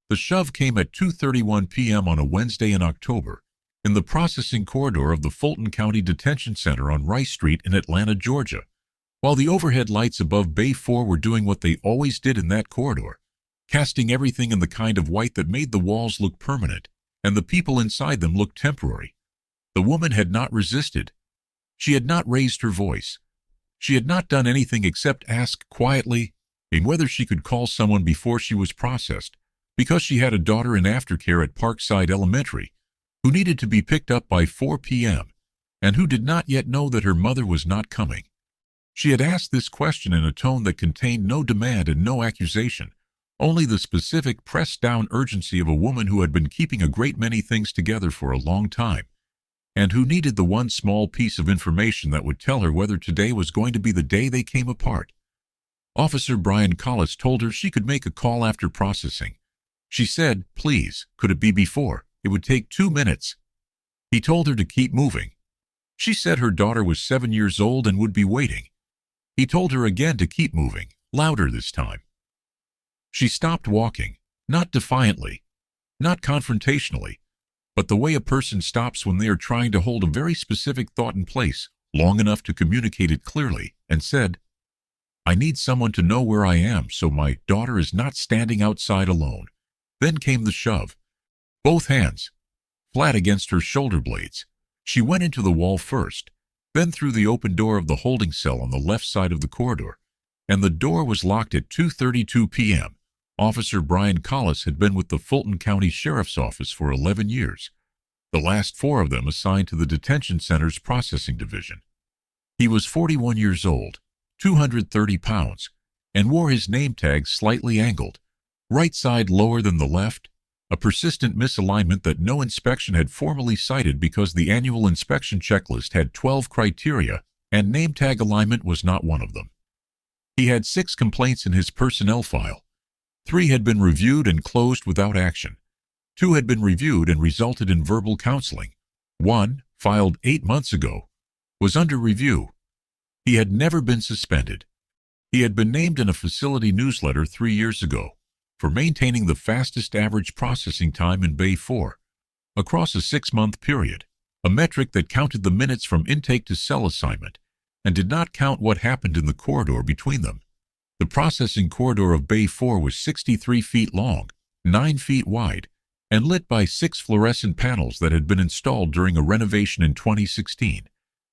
The shove came at 2:31 p.m. on a Wednesday in October, in the processing corridor of the Fulton County Detention Center on Rice Street in Atlanta, Georgia. While the overhead lights above Bay 4 were doing what they always did in that corridor, casting everything in the kind of white that made the walls look permanent and the people inside them look temporary, the woman had not resisted. She had not raised her voice. She had not done anything except ask quietly whether she could call someone before she was processed, because she had a daughter in aftercare at Parkside Elementary who needed to be picked up by 4 p.m. and who did not yet know that her mother was not coming. She had asked this question in a tone that contained no demand and no accusation, only the specific pressed-down urgency of a woman who had been keeping a great many things together for a long time, and who needed the one small piece of information that would tell her whether today was going to be the day they came apart. Officer Brian Collis told her she could make a call after processing. She said, "Please, could it be before? It would take 2 minutes." He told her to keep moving. She said her daughter was 7 years old and would be waiting. He told her again to keep moving, louder this time. She stopped walking, not defiantly, not confrontationally, but the way a person stops when they are trying to hold a very specific thought in place long enough to communicate it clearly, and said, "I need someone to know where I am so my daughter is not standing outside alone." Then came the shove. Both hands, flat against her shoulder blades. She went into the wall first, then through the open door of the holding cell on the left side of the corridor, and the door was locked at 2:32 p.m. Officer Brian Collis had been with the Fulton County Sheriff's Office for 11 years, the last 4 of them assigned to the detention center's processing division. He was 41 years old, 230 pounds, and wore his name tag slightly angled, right side lower than the left, a persistent misalignment that no inspection had formally cited because the annual inspection checklist had 12 criteria and name tag alignment was not one of them. He had 6 complaints in his personnel file. 3 had been reviewed and closed without action. 2 had been reviewed and resulted in verbal counseling. 1, filed 8 months ago, was under review. He had never been suspended. He had been named in a facility newsletter 3 years ago for maintaining the fastest average processing time in Bay 4 across a 6-month period, a metric that counted the minutes from intake to cell assignment and did not count what happened in the corridor between them. The processing corridor of Bay 4 was 63 feet long, 9 feet wide, and lit by 6 fluorescent panels that had been installed during a renovation in 2016,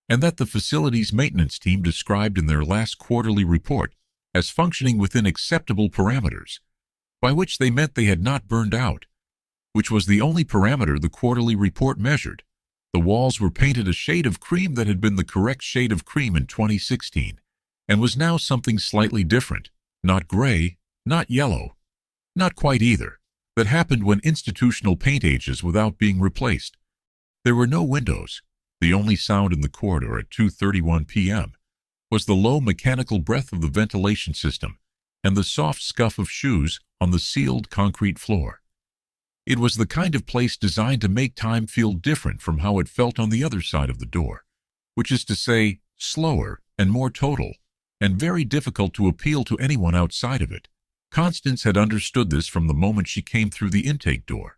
and that the facility's maintenance team described in their last quarterly report as functioning within acceptable parameters, by which they meant they had not burned out, which was the only parameter the quarterly report measured. The walls were painted a shade of cream that had been the correct shade of cream in 2016, and was now something slightly different, not gray, not yellow, not quite either, that happened when institutional paint ages without being replaced. There were no windows. The only sound in the corridor at 2:31 p.m. was the low mechanical breath of the ventilation system and the soft scuff of shoes on the sealed concrete floor. It was the kind of place designed to make time feel different from how it felt on the other side of the door, which is to say, slower and more total, and very difficult to appeal to anyone outside of it. Constance had understood this from the moment she came through the intake door.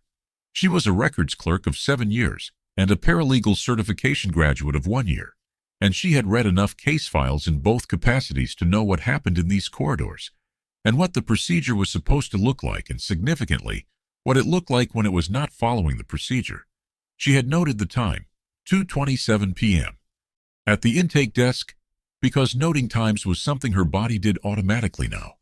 She was a records clerk of 7 years and a paralegal certification graduate of 1 year, and she had read enough case files in both capacities to know what happened in these corridors, and what the procedure was supposed to look like, and significantly, what it looked like when it was not following the procedure. She had noted the time, 2:27 p.m., at the intake desk, because noting times was something her body did automatically now,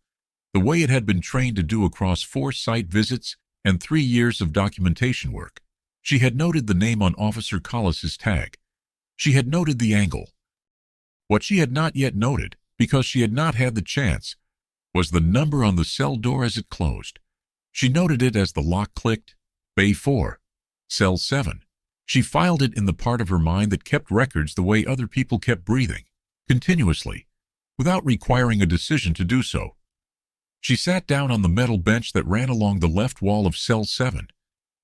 the way it had been trained to do across 4 site visits and 3 years of documentation work. She had noted the name on Officer Collis's tag. She had noted the angle. What she had not yet noted, because she had not had the chance, was the number on the cell door as it closed. She noted it as the lock clicked, Bay 4, Cell 7. She filed it in the part of her mind that kept records the way other people kept breathing, continuously, without requiring a decision to do so. She sat down on the metal bench that ran along the left wall of Cell 7.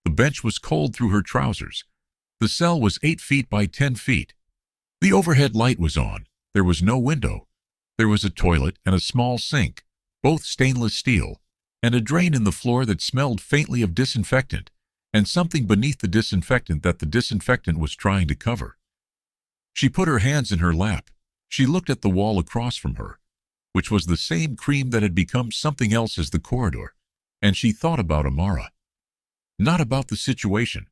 The bench was cold through her trousers. The cell was 8 feet by 10 feet. The overhead light was on. There was no window. There was a toilet and a small sink, both stainless steel, and a drain in the floor that smelled faintly of disinfectant, and something beneath the disinfectant that the disinfectant was trying to cover. She put her hands in her lap. She looked at the wall across from her, which was the same cream that had become something else as the corridor, and she thought about Amara. Not about the situation,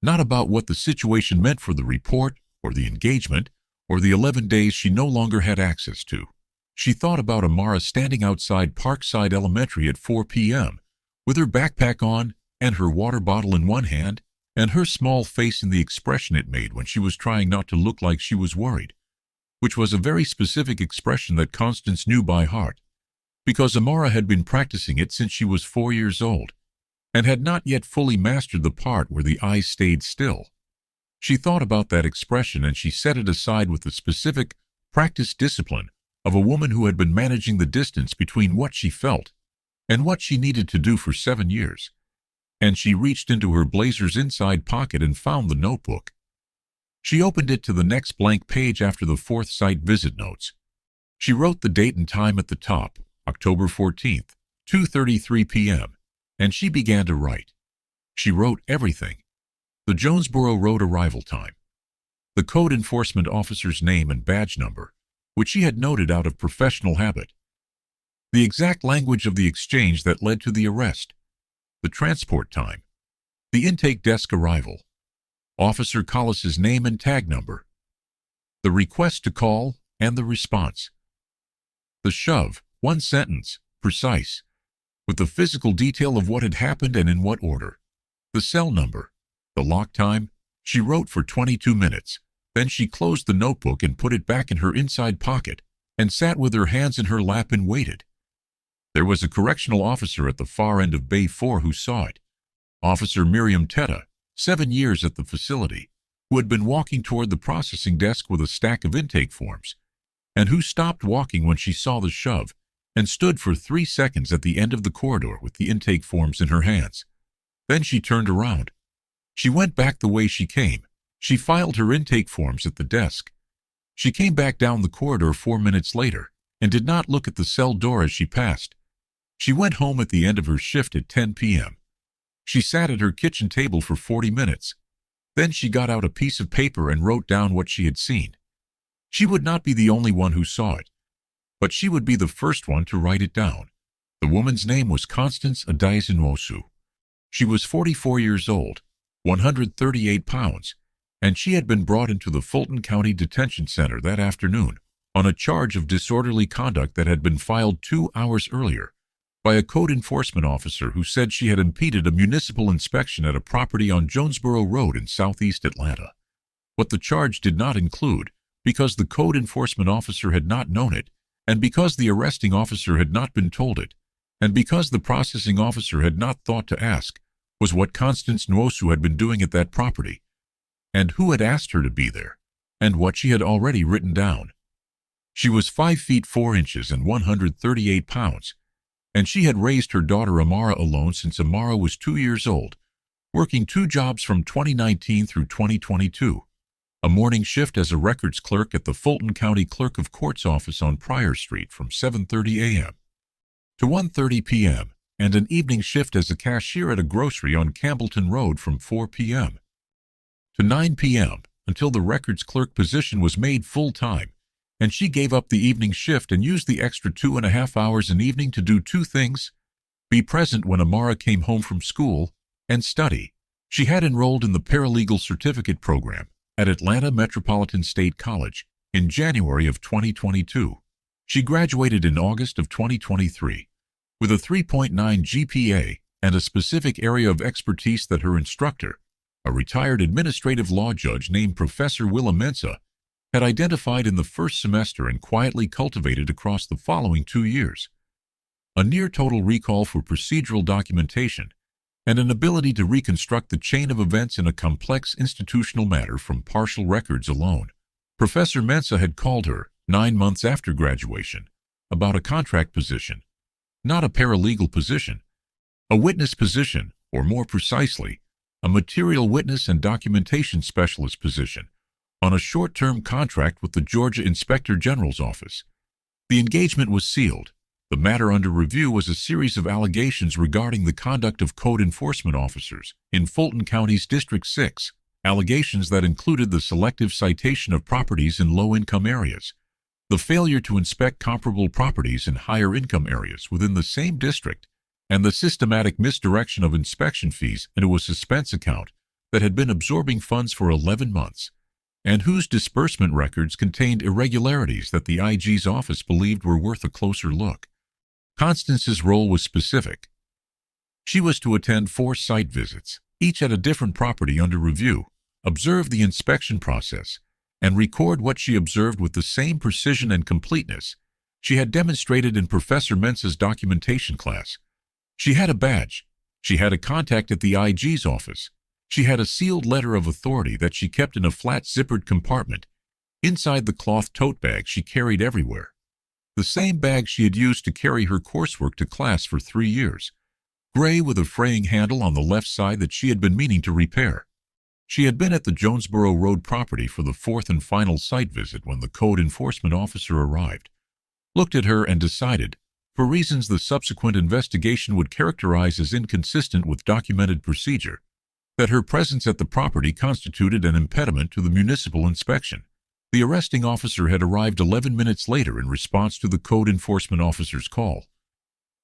not about what the situation meant for the report, or the engagement, or the 11 days she no longer had access to. She thought about Amara standing outside Parkside Elementary at 4 p.m., with her backpack on and her water bottle in one hand, and her small face and the expression it made when she was trying not to look like she was worried, which was a very specific expression that Constance knew by heart, because Amara had been practicing it since she was 4 years old, and had not yet fully mastered the part where the eyes stayed still. She thought about that expression, and she set it aside with the specific, practiced discipline of a woman who had been managing the distance between what she felt and what she needed to do for 7 years. And she reached into her blazer's inside pocket and found the notebook. She opened it to the next blank page after the fourth site visit notes. She wrote the date and time at the top, October 14th, 2:33 p.m., and she began to write. She wrote everything. The Jonesboro Road arrival time, the code enforcement officer's name and badge number, which she had noted out of professional habit, the exact language of the exchange that led to the arrest, the transport time, the intake desk arrival, Officer Collis's name and tag number, the request to call and the response, the shove, one sentence, precise, with the physical detail of what had happened and in what order, the cell number, the lock time. She wrote for 22 minutes. Then she closed the notebook and put it back in her inside pocket and sat with her hands in her lap and waited. There was a correctional officer at the far end of Bay 4 who saw it. Officer Miriam Teta, 7 years at the facility, who had been walking toward the processing desk with a stack of intake forms, and who stopped walking when she saw the shove and stood for 3 seconds at the end of the corridor with the intake forms in her hands. Then she turned around. She went back the way she came. She filed her intake forms at the desk. She came back down the corridor 4 minutes later and did not look at the cell door as she passed. She went home at the end of her shift at 10 p.m. She sat at her kitchen table for 40 minutes. Then she got out a piece of paper and wrote down what she had seen. She would not be the only one who saw it, but she would be the first one to write it down. The woman's name was Constance Adaizenwosu. She was 44 years old, 138 pounds, and she had been brought into the Fulton County Detention Center that afternoon on a charge of disorderly conduct that had been filed 2 hours earlier by a code enforcement officer who said she had impeded a municipal inspection at a property on Jonesboro Road in southeast Atlanta. What the charge did not include, because the code enforcement officer had not known it, and because the arresting officer had not been told it, and because the processing officer had not thought to ask, was what Constance Nwosu had been doing at that property, and who had asked her to be there, and what she had already written down. She was 5 feet 4 inches and 138 pounds, and she had raised her daughter Amara alone since Amara was 2 years old, working 2 jobs from 2019 through 2022, a morning shift as a records clerk at the Fulton County Clerk of Court's office on Pryor Street from 7:30 a.m. to 1:30 p.m., and an evening shift as a cashier at a grocery on Campbellton Road from 4 p.m. to 9 p.m. until the records clerk position was made full-time, and she gave up the evening shift and used the extra 2.5 hours an evening to do 2 things: be present when Amara came home from school and study. She had enrolled in the paralegal certificate program at Atlanta Metropolitan State College in January of 2022. She graduated in August of 2023 with a 3.9 GPA and a specific area of expertise that her instructor, a retired administrative law judge named Professor Willa Mensa, had identified in the first semester and quietly cultivated across the following 2 years: a near-total recall for procedural documentation and an ability to reconstruct the chain of events in a complex institutional matter from partial records alone. Professor Mensa had called her 9 months after graduation about a contract position, not a paralegal position, a witness position, or more precisely, a material witness and documentation specialist position on a short-term contract with the Georgia Inspector General's office. The engagement was sealed. The matter under review was a series of allegations regarding the conduct of code enforcement officers in Fulton County's District 6, allegations that included the selective citation of properties in low-income areas, the failure to inspect comparable properties in higher-income areas within the same district, and the systematic misdirection of inspection fees into a suspense account that had been absorbing funds for 11 months, and whose disbursement records contained irregularities that the IG's office believed were worth a closer look. Constance's role was specific. She was to attend 4 site visits, each at a different property under review, observe the inspection process, and record what she observed with the same precision and completeness she had demonstrated in Professor Mensa's documentation class. She had a badge. She had a contact at the IG's office. She had a sealed letter of authority that she kept in a flat zippered compartment inside the cloth tote bag she carried everywhere. The same bag she had used to carry her coursework to class for 3 years, gray with a fraying handle on the left side that she had been meaning to repair. She had been at the Jonesboro Road property for the 4th and final site visit when the code enforcement officer arrived, looked at her and decided, for reasons the subsequent investigation would characterize as inconsistent with documented procedure, that her presence at the property constituted an impediment to the municipal inspection. The arresting officer had arrived 11 minutes later in response to the code enforcement officer's call.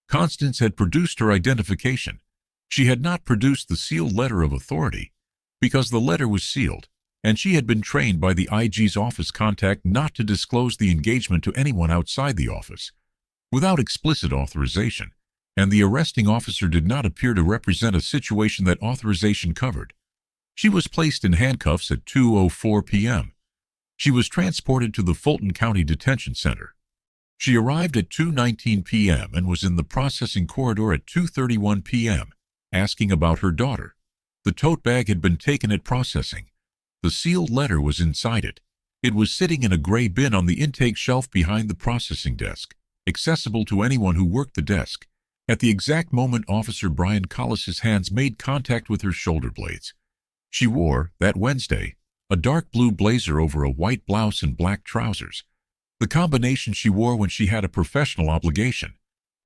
Constance had produced her identification. She had not produced the sealed letter of authority because the letter was sealed, and she had been trained by the IG's office contact not to disclose the engagement to anyone outside the office without explicit authorization, and the arresting officer did not appear to represent a situation that authorization covered. She was placed in handcuffs at 2:04 p.m. She was transported to the Fulton County Detention Center. She arrived at 2:19 p.m. and was in the processing corridor at 2:31 p.m., asking about her daughter. The tote bag had been taken at processing. The sealed letter was inside it. It was sitting in a gray bin on the intake shelf behind the processing desk, accessible to anyone who worked the desk. At the exact moment Officer Brian Collis's hands made contact with her shoulder blades. She wore, that Wednesday, a dark blue blazer over a white blouse and black trousers, the combination she wore when she had a professional obligation,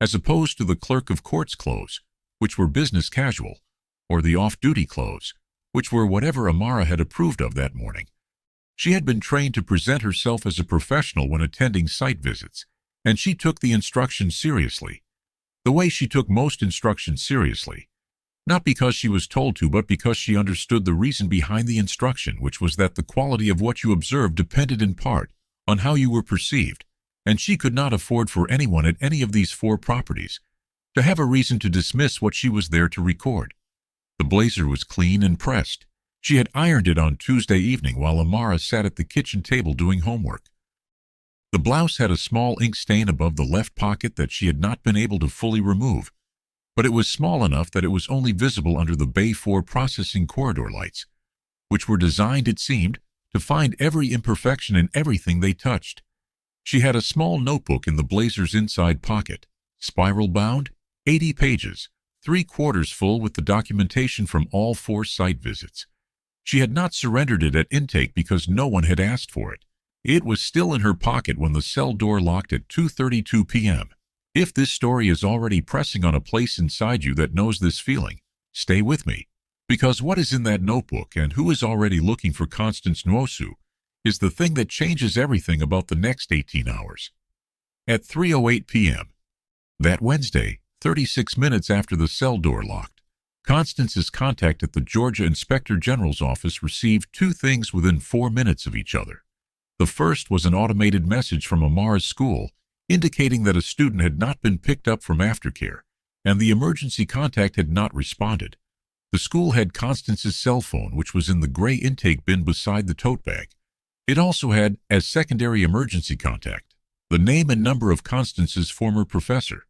as opposed to the clerk of court's clothes, which were business casual, or the off-duty clothes, which were whatever Amara had approved of that morning. She had been trained to present herself as a professional when attending site visits, and she took the instructions seriously, the way she took most instructions seriously. Not because she was told to, but because she understood the reason behind the instruction, which was that the quality of what you observed depended in part on how you were perceived, and she could not afford for anyone at any of these 4 properties to have a reason to dismiss what she was there to record. The blazer was clean and pressed. She had ironed it on Tuesday evening while Amara sat at the kitchen table doing homework. The blouse had a small ink stain above the left pocket that she had not been able to fully remove, but it was small enough that it was only visible under the Bay 4 processing corridor lights, which were designed, it seemed, to find every imperfection in everything they touched. She had a small notebook in the blazer's inside pocket, spiral-bound, 80 pages, 3/4 full with the documentation from all 4 site visits. She had not surrendered it at intake because no one had asked for it. It was still in her pocket when the cell door locked at 2:32 p.m. If this story is already pressing on a place inside you that knows this feeling, stay with me, because what is in that notebook and who is already looking for Constance Nwosu is the thing that changes everything about the next 18 hours. At 3:08 p.m. that Wednesday, 36 minutes after the cell door locked, Constance's contact at the Georgia Inspector General's office received 2 things within 4 minutes of each other. The first was an automated message from Amara's school indicating that a student had not been picked up from aftercare, and the emergency contact had not responded. The school had Constance's cell phone, which was in the gray intake bin beside the tote bag. It also had, as secondary emergency contact, the name and number of Constance's former professor,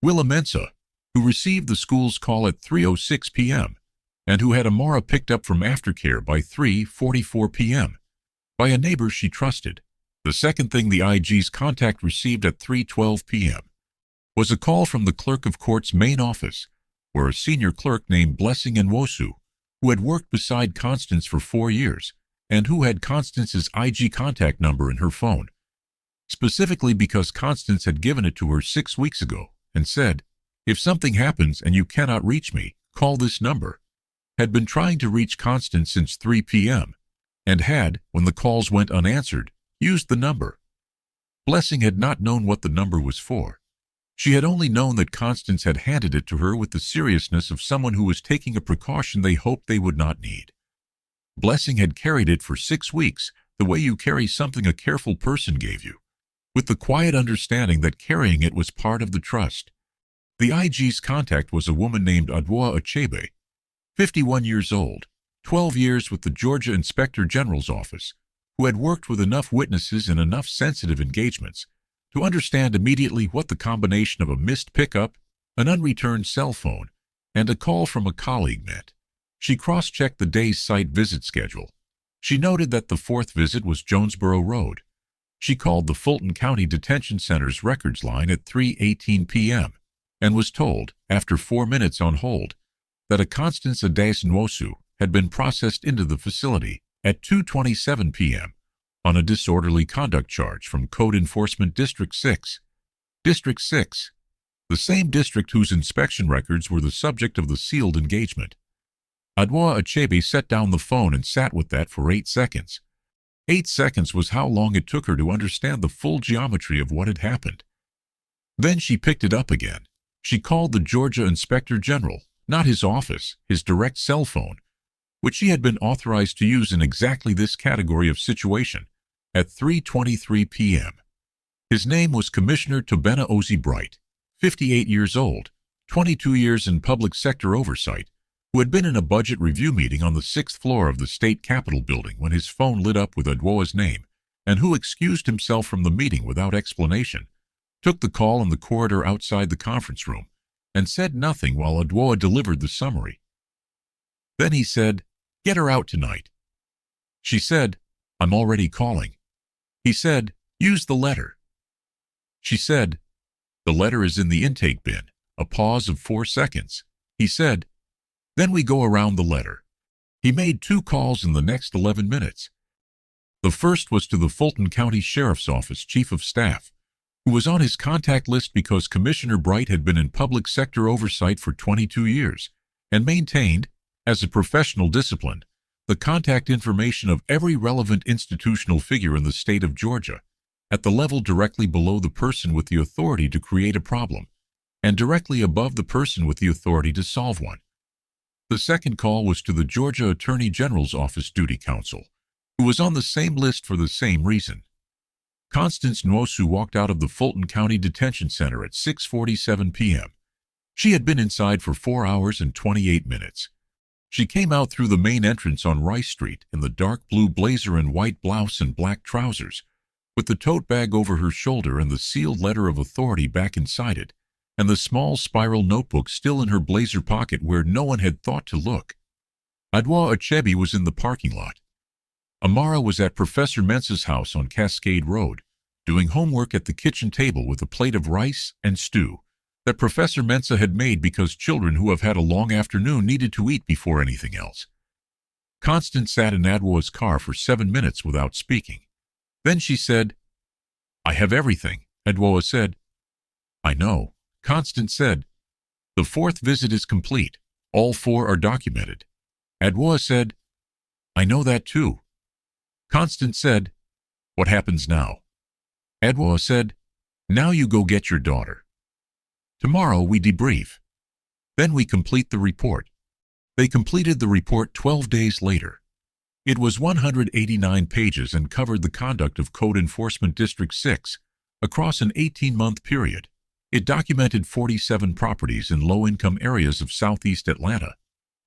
Willa Mensa, who received the school's call at 3:06 p.m., and who had Amara picked up from aftercare by 3:44 p.m. by a neighbor she trusted. The second thing the IG's contact received at 3:12 p.m. was a call from the clerk of court's main office, where a senior clerk named Blessing Nwosu, who had worked beside Constance for 4 years, and who had Constance's IG contact number in her phone, specifically because Constance had given it to her 6 weeks ago and said, "If something happens and you cannot reach me, call this number," had been trying to reach Constance since 3 p.m., and had, when the calls went unanswered, used the number. Blessing had not known what the number was for. She had only known that Constance had handed it to her with the seriousness of someone who was taking a precaution they hoped they would not need. Blessing had carried it for 6 weeks, the way you carry something a careful person gave you, with the quiet understanding that carrying it was part of the trust. The IG's contact was a woman named Adwoa Achebe, 51 years old, 12 years with the Georgia Inspector General's office, who had worked with enough witnesses in enough sensitive engagements to understand immediately what the combination of a missed pickup, an unreturned cell phone, and a call from a colleague meant. She cross-checked the day's site visit schedule. She noted that the 4th visit was Jonesboro Road. She called the Fulton County Detention Center's records line at 3:18 p.m. and was told, after 4 minutes on hold, that a Constance Adace Nwosu had been processed into the facility at 2:27 p.m. on a disorderly conduct charge from Code Enforcement District 6. District 6, the same district whose inspection records were the subject of the sealed engagement. Adwoa Achebe set down the phone and sat with that for 8 seconds. 8 seconds was how long it took her to understand the full geometry of what had happened. Then she picked it up again. She called the Georgia Inspector General, not his office, his direct cell phone, which she had been authorized to use in exactly this category of situation, at 3:23 p.m. His name was Commissioner Tobena Ozzie Bright, 58 years old, 22 years in public sector oversight, who had been in a budget review meeting on the 6th floor of the state capitol building when his phone lit up with Adwoa's name, and who excused himself from the meeting without explanation, took the call in the corridor outside the conference room, and said nothing while Adwoa delivered the summary. Then he said, "Get her out tonight." She said, "I'm already calling." He said, "Use the letter." She said, "The letter is in the intake bin." A pause of 4 seconds. He said, "Then we go around the letter." He made 2 calls in the next 11 minutes. The first was to the Fulton County Sheriff's Office Chief of Staff, who was on his contact list because Commissioner Bright had been in public sector oversight for 22 years and maintained, as a professional discipline, the contact information of every relevant institutional figure in the state of Georgia, at the level directly below the person with the authority to create a problem, and directly above the person with the authority to solve one. The second call was to the Georgia Attorney General's Office Duty Counsel, who was on the same list for the same reason. Constance Nwosu walked out of the Fulton County Detention Center at 6:47 p.m. She had been inside for 4 hours and 28 minutes. She came out through the main entrance on Rice Street in the dark blue blazer and white blouse and black trousers, with the tote bag over her shoulder and the sealed letter of authority back inside it, and the small spiral notebook still in her blazer pocket where no one had thought to look. Adwoa Achebe was in the parking lot. Amara was at Professor Mensah's house on Cascade Road, doing homework at the kitchen table with a plate of rice and stew that Professor Mensah had made because children who have had a long afternoon needed to eat before anything else. Constance sat in Adwoa's car for 7 minutes without speaking. Then she said, "I have everything," Adwoa said. "I know," Constance said. "The 4th visit is complete. All 4 are documented." Adwoa said, "I know that too." Constance said, "What happens now?" Adwoa said, "Now you go get your daughter. Tomorrow we debrief. Then we complete the report." They completed the report 12 days later. It was 189 pages and covered the conduct of Code Enforcement District 6 across an 18-month period. It documented 47 properties in low-income areas of southeast Atlanta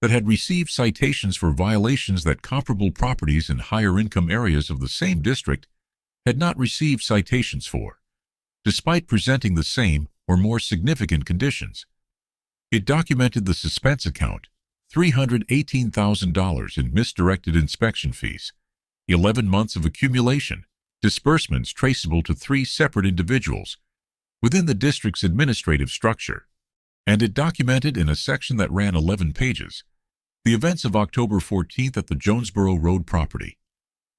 that had received citations for violations that comparable properties in higher-income areas of the same district had not received citations for, despite presenting the same or more significant conditions. It documented the suspense account, $318,000 in misdirected inspection fees, 11 months of accumulation, disbursements traceable to 3 separate individuals within the district's administrative structure, and it documented in a section that ran 11 pages the events of October 14th at the Jonesboro Road property,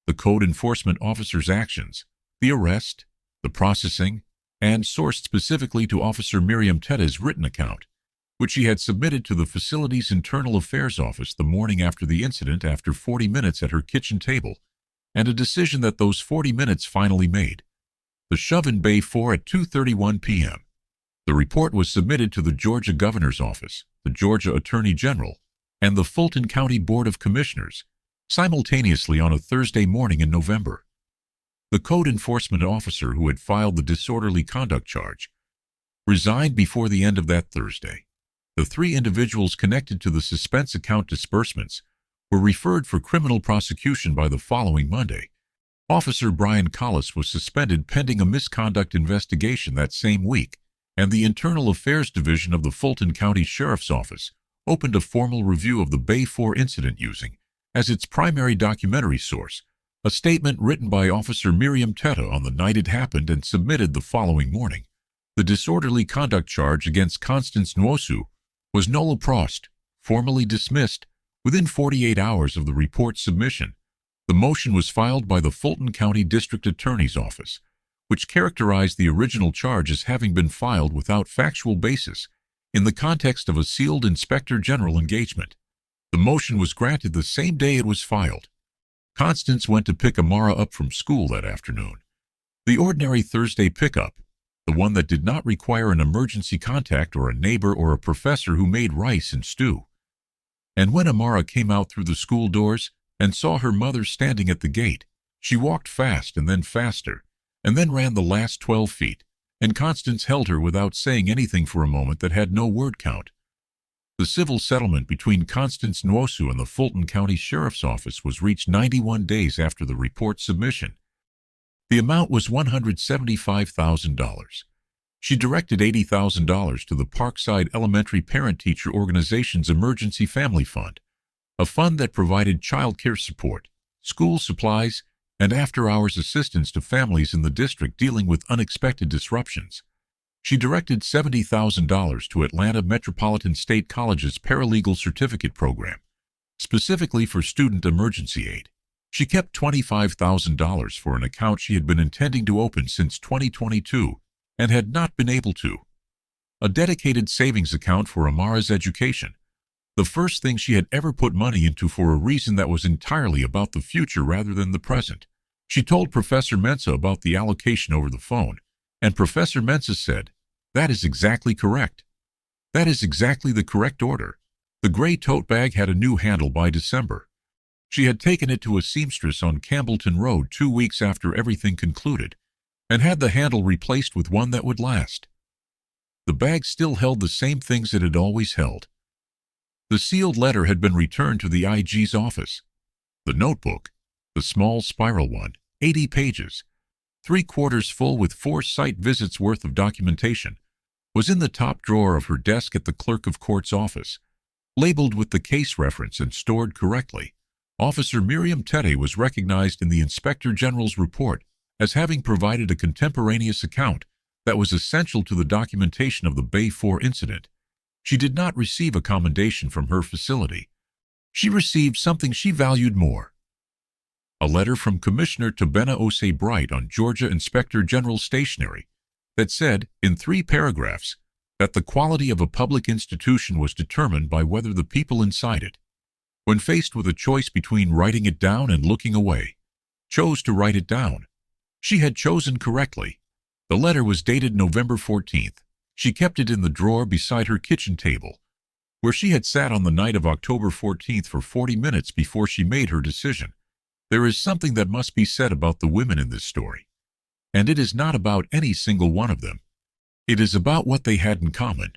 the code enforcement officer's actions, the arrest, the processing, and sourced specifically to Officer Miriam Tetta's written account, which she had submitted to the facility's Internal Affairs Office the morning after the incident after 40 minutes at her kitchen table, and a decision that those 40 minutes finally made. The shove in Bay 4 at 2:31 p.m. The report was submitted to the Georgia Governor's Office, the Georgia Attorney General, and the Fulton County Board of Commissioners, simultaneously on a Thursday morning in November. The code enforcement officer who had filed the disorderly conduct charge resigned before the end of that Thursday. The 3 individuals connected to the suspense account disbursements were referred for criminal prosecution by the following Monday. Officer Brian Collis was suspended pending a misconduct investigation that same week, and the Internal Affairs Division of the Fulton County Sheriff's Office opened a formal review of the Bay 4 incident using, as its primary documentary source, a statement written by Officer Miriam Tetta on the night it happened and submitted the following morning. The disorderly conduct charge against Constance Nwosu was nolle prost, formally dismissed, within 48 hours of the report's submission. The motion was filed by the Fulton County District Attorney's Office, which characterized the original charge as having been filed without factual basis in the context of a sealed Inspector General engagement. The motion was granted the same day it was filed. Constance went to pick Amara up from school that afternoon. The ordinary Thursday pickup, the one that did not require an emergency contact or a neighbor or a professor who made rice and stew. And when Amara came out through the school doors and saw her mother standing at the gate, she walked fast and then faster, and then ran the last 12 feet, and Constance held her without saying anything for a moment that had no word count. The civil settlement between Constance Nwosu and the Fulton County Sheriff's Office was reached 91 days after the report submission. The amount was $175,000. She directed $80,000 to the Parkside Elementary Parent-Teacher Organization's Emergency Family Fund, a fund that provided child care support, school supplies, and after-hours assistance to families in the district dealing with unexpected disruptions. She directed $70,000 to Atlanta Metropolitan State College's Paralegal Certificate Program, specifically for student emergency aid. She kept $25,000 for an account she had been intending to open since 2022 and had not been able to. A dedicated savings account for Amara's education, the first thing she had ever put money into for a reason that was entirely about the future rather than the present. She told Professor Mensah about the allocation over the phone, and Professor Mensah said, "That is exactly correct. That is exactly the correct order." The gray tote bag had a new handle by December. She had taken it to a seamstress on Campbellton Road 2 weeks after everything concluded, and had the handle replaced with one that would last. The bag still held the same things it had always held. The sealed letter had been returned to the IG's office. The notebook, the small spiral one, 80 pages, 3/4 full with 4 site visits worth of documentation, was in the top drawer of her desk at the clerk of court's office, labeled with the case reference and stored correctly. Officer Miriam Tetta was recognized in the Inspector General's report as having provided a contemporaneous account that was essential to the documentation of the Bay 4 incident. She did not receive a commendation from her facility. She received something she valued more: a letter from Commissioner Tabena Osei Bright on Georgia Inspector General stationery that said, in 3 paragraphs, that the quality of a public institution was determined by whether the people inside it, when faced with a choice between writing it down and looking away, chose to write it down. She had chosen correctly. The letter was dated November 14th. She kept it in the drawer beside her kitchen table, where she had sat on the night of October 14th for 40 minutes before she made her decision. There is something that must be said about the women in this story, and it is not about any single one of them. It is about what they had in common,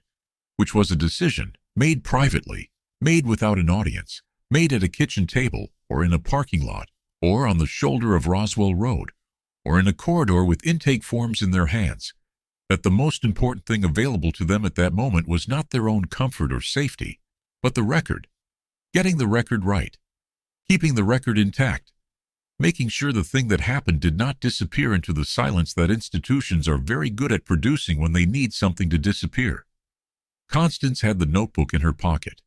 which was a decision made privately, made without an audience, made at a kitchen table, or in a parking lot, or on the shoulder of Roswell Road, or in a corridor with intake forms in their hands. That the most important thing available to them at that moment was not their own comfort or safety, but the record. Getting the record right. Keeping the record intact. Making sure the thing that happened did not disappear into the silence that institutions are very good at producing when they need something to disappear. Constance had the notebook in her pocket.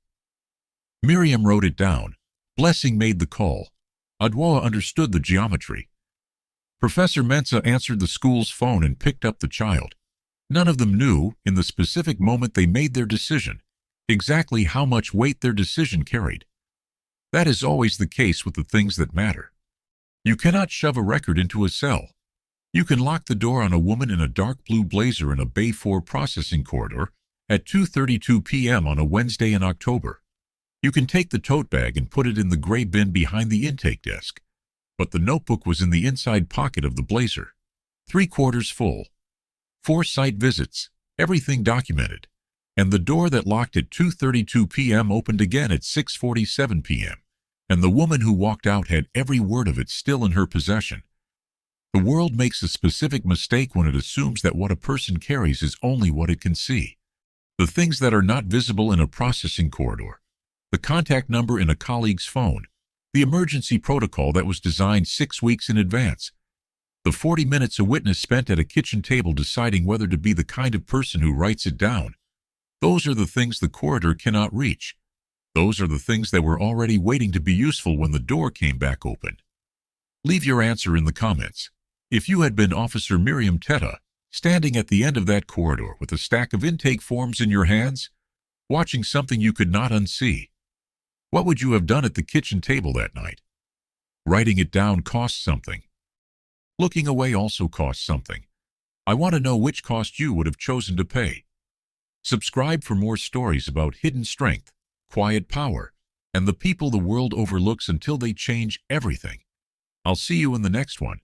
Miriam wrote it down. Blessing made the call. Adwoa understood the geometry. Professor Mensa answered the school's phone and picked up the child. None of them knew, in the specific moment they made their decision, exactly how much weight their decision carried. That is always the case with the things that matter. You cannot shove a record into a cell. You can lock the door on a woman in a dark blue blazer in a Bay 4 processing corridor at 2:32 p.m. on a Wednesday in October. You can take the tote bag and put it in the gray bin behind the intake desk. But the notebook was in the inside pocket of the blazer. 3/4 full. 4 site visits, everything documented. And the door that locked at 2:32 p.m. opened again at 6:47 p.m. And the woman who walked out had every word of it still in her possession. The world makes a specific mistake when it assumes that what a person carries is only what it can see. The things that are not visible in a processing corridor, the contact number in a colleague's phone, the emergency protocol that was designed 6 weeks in advance, the 40 minutes a witness spent at a kitchen table deciding whether to be the kind of person who writes it down. Those are the things the corridor cannot reach. Those are the things that were already waiting to be useful when the door came back open. Leave your answer in the comments. If you had been Officer Miriam Teta, standing at the end of that corridor with a stack of intake forms in your hands, watching something you could not unsee, what would you have done at the kitchen table that night? Writing it down costs something. Looking away also costs something. I want to know which cost you would have chosen to pay. Subscribe for more stories about hidden strength, quiet power, and the people the world overlooks until they change everything. I'll see you in the next one.